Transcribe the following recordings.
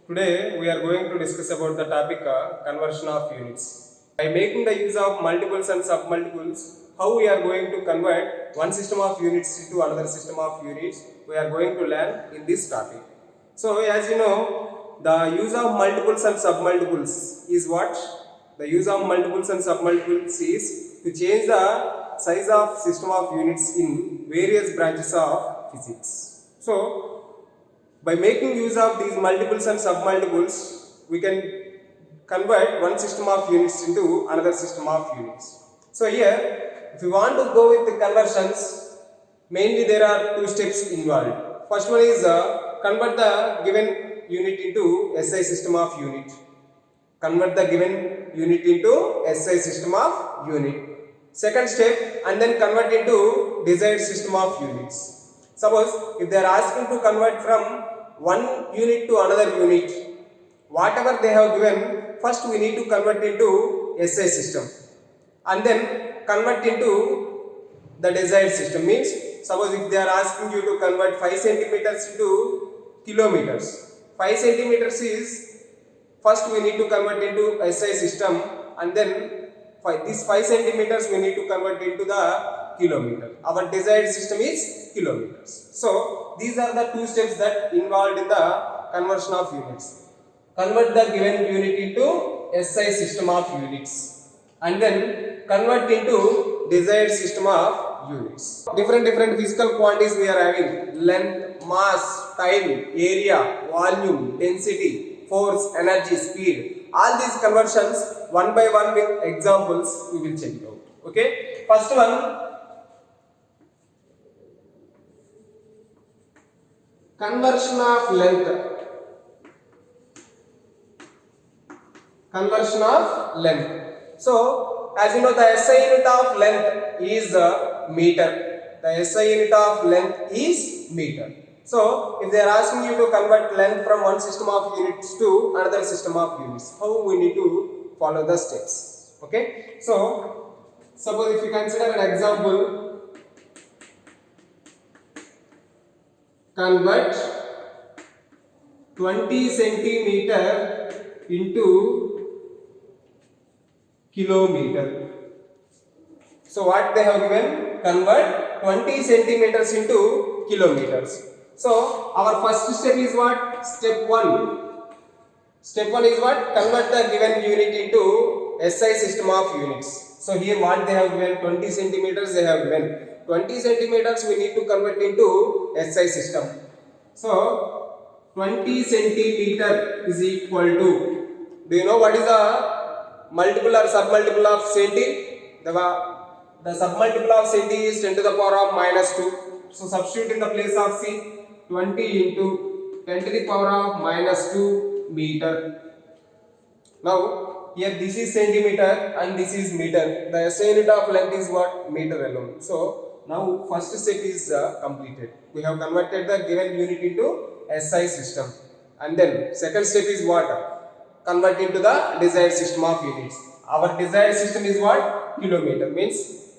Today we are going to discuss about the topic conversion of units. By making the use of multiples and submultiples, how we are going to convert one system of units into another system of units, we are going to learn in this topic. So as you know, the use of multiples and submultiples is what? The use of multiples and submultiples is to change the size of system of units in various branches of physics. So by making use of these multiples and submultiples, we can convert one system of units into another system of units. So here, if we want to go with the conversions, mainly there are two steps involved. First one is convert the given unit into SI system of unit. Convert the given unit into SI system of unit. Second step, and then convert into desired system of units. Suppose if they are asking to convert from one unit to another unit, whatever they have given, first we need to convert into SI system and then convert into the desired system. Means suppose if they are asking you to convert 5 centimeters into kilometers, 5 centimeters is first we need to convert into SI system and then this 5 centimeters we need to convert into the kilometer. Our desired system is kilometers. So these are the two steps that involved in the conversion of units. Convert the given unit into SI system of units and then convert into desired system of units. Different physical quantities we are having: length, mass, time, area, volume, density, force, energy, speed. All these conversions one by one with examples we will check it out. Okay. First one, conversion of length. Conversion of length. So, as you know, the SI unit of length is meter. The SI unit of length is meter. So, if they are asking you to convert length from one system of units to another system of units, how we need to follow the steps? Okay. So, suppose if you consider an example, convert 20 centimeter into kilometer. So what they have given? Convert 20 centimeters into kilometers. So our first step is what? Step 1. Step 1 is what? Convert the given unit into SI system of units. So here what they have given? 20 centimeters they have given. 20 centimeters we need to convert into SI system. So 20 centimeter is equal to, do you know what is the multiple or submultiple of centi? The submultiple of centi is 10 to the power of minus 2. So substitute in the place of C, 20 into 10 to the power of minus 2 meter. Now here this is centimeter and this is meter. The SI unit of length is what? Meter alone. So now first step is completed. We have converted the given unit into SI system. And then second step is what? Convert into the desired system of units. Our desired system is what? Kilometer. Means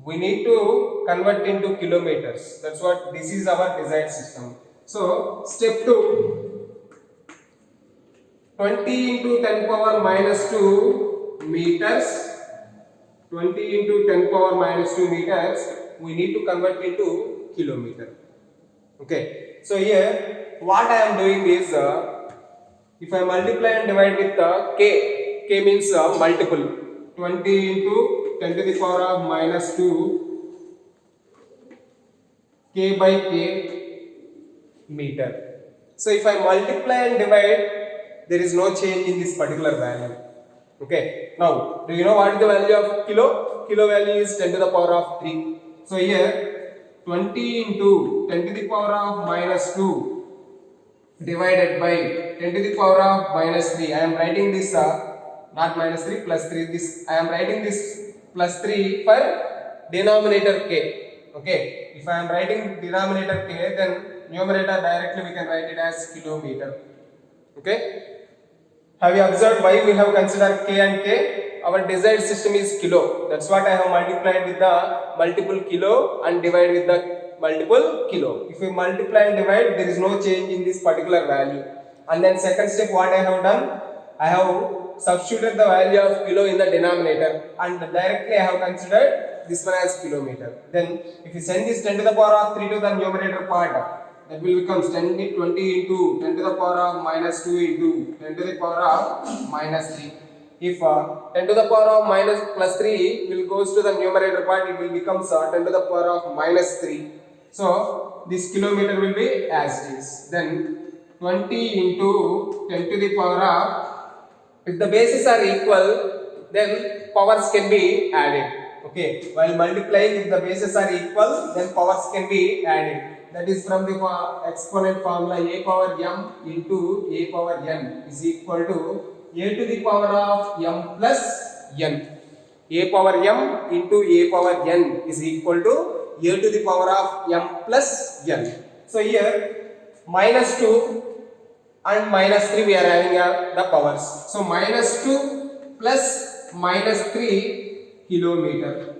we need to convert into kilometers. That's what, this is our desired system. So step 2, 20 into 10 power minus 2 meters. 20 into 10 power minus 2 meters we need to convert into kilometer. Okay. So here what I am doing is, if I multiply and divide with k means multiple, 20 into 10 to the power of minus 2 k by k meter. So if I multiply and divide, there is no change in this particular value. Okay. Now, do you know what is the value of kilo? Kilo value is 10 to the power of 3. So here 20 into 10 to the power of minus 2 divided by 10 to the power of minus 3. I am writing this not minus 3, plus 3. This I am writing this plus 3 for denominator k. Okay. If I am writing denominator k, then numerator directly we can write it as kilometer. Okay. Have you observed why we have considered k and k? Our desired system is kilo. That's what I have multiplied with the multiple kilo and divided with the multiple kilo. If we multiply and divide, there is no change in this particular value. And then second step, what I have done, I have substituted the value of kilo in the denominator and directly I have considered this one as kilometer. Then if you send this 10 to the power of 3 to the numerator part, that will become 20 into 10 to the power of minus 2 into 10 to the power of minus 3. If 10 to the power of minus plus 3 will goes to the numerator part, it will become 10 to the power of minus 3. So this kilometer will be as it is. Then 20 into 10 to the power of, if the bases are equal, then powers can be added. Okay, while multiplying, if the bases are equal, then powers can be added. That is from the exponent formula, a power m into a power n is equal to a to the power of m plus n. A power m into a power n is equal to a to the power of m plus n. So here minus 2 and minus 3 we are having the powers. So minus 2 plus minus 3 kilometer.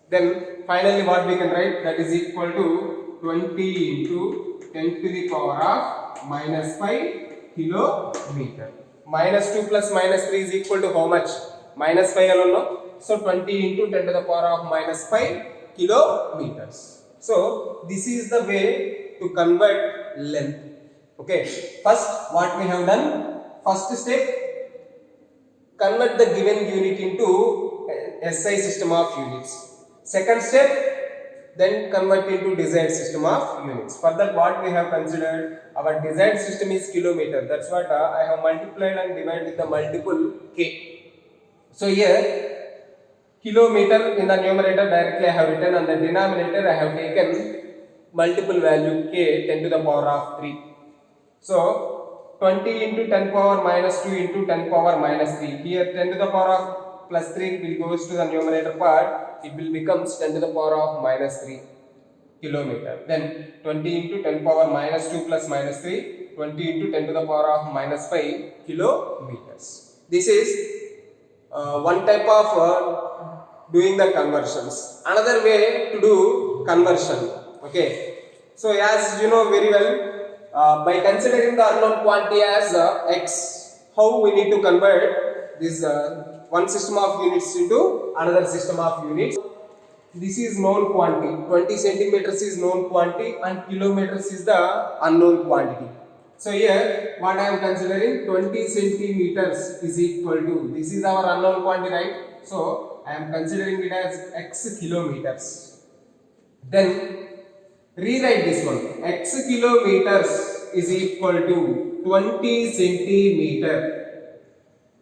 Then finally what we can write, that is equal to 20 into 10 to the power of minus 5 kilometer. Minus 2 plus minus 3 is equal to how much? Minus 5 alone, no? So 20 into 10 to the power of minus 5 kilometers. So this is the way to convert length. Okay, first what we have done, first step, convert the given unit into SI system of units. Second step, then convert into desired system of units. For that what we have considered, our desired system is kilometer. That's what I have multiplied and divided with the multiple k. So here kilometer in the numerator directly I have written, and the denominator I have taken multiple value k 10 to the power of 3. So 20 into 10 power minus 2 into 10 power minus 3. Here 10 to the power of plus 3 will goes to the numerator part. It will become 10 to the power of minus 3 kilometer. Then 20 into 10 power minus 2 plus minus 3. 20 into 10 to the power of minus 5 kilometers. This is one type of doing the conversions. Another way to do conversion. Okay. So as you know very well, by considering the unknown quantity as x, how we need to convert this one system of units into another system of units. This is known quantity, 20 centimeters is known quantity and kilometers is the unknown quantity. So here what I am considering, 20 centimeters is equal to, this is our unknown quantity, right? So I am considering it as x kilometers. Then rewrite this one, x kilometers is equal to 20 centimeter.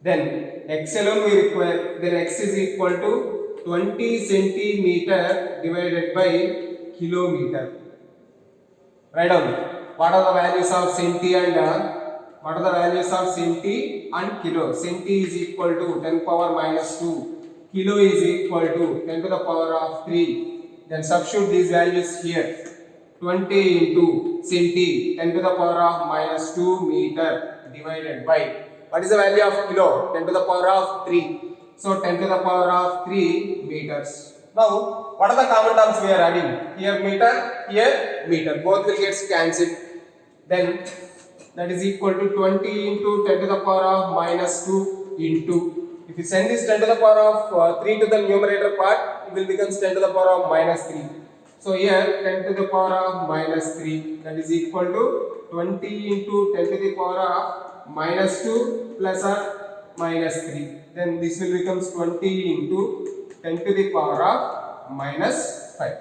Then x alone we require, then x is equal to 20 centimeter divided by kilometer. Write down what are the values of centi and what are the values of centi and kilo. Centi is equal to 10 power minus 2, kilo is equal to 10 to the power of 3. Then substitute these values here. 20 into centi 10 to the power of minus 2 meter divided by, what is the value of kilo? 10 to the power of 3. So 10 to the power of 3 meters. Now what are the common terms we are adding? Here meter, here meter. Both will get cancelled. Then that is equal to 20 into 10 to the power of minus 2 into, if you send this 10 to the power of 3 to the numerator part, it will become 10 to the power of minus 3. So here 10 to the power of minus 3, that is equal to 20 into 10 to the power of minus 2 plus or minus 3. Then this will become 20 into 10 to the power of minus 5.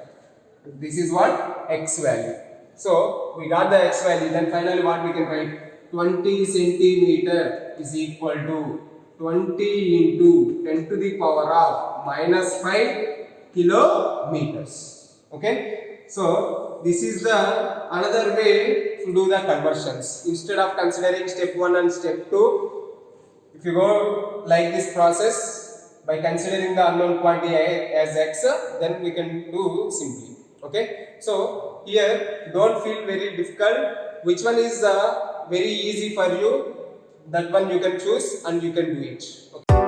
This is what? X value. So we got the x value. Then finally what we can write? 20 centimeter is equal to 20 into 10 to the power of minus 5 kilometers. Okay, so this is the another way to do the conversions. Instead of considering step 1 and step 2, if you go like this process by considering the unknown quantity as x, then we can do simply. Okay, so here don't feel very difficult. Which one is very easy for you, that one you can choose and you can do it. Okay.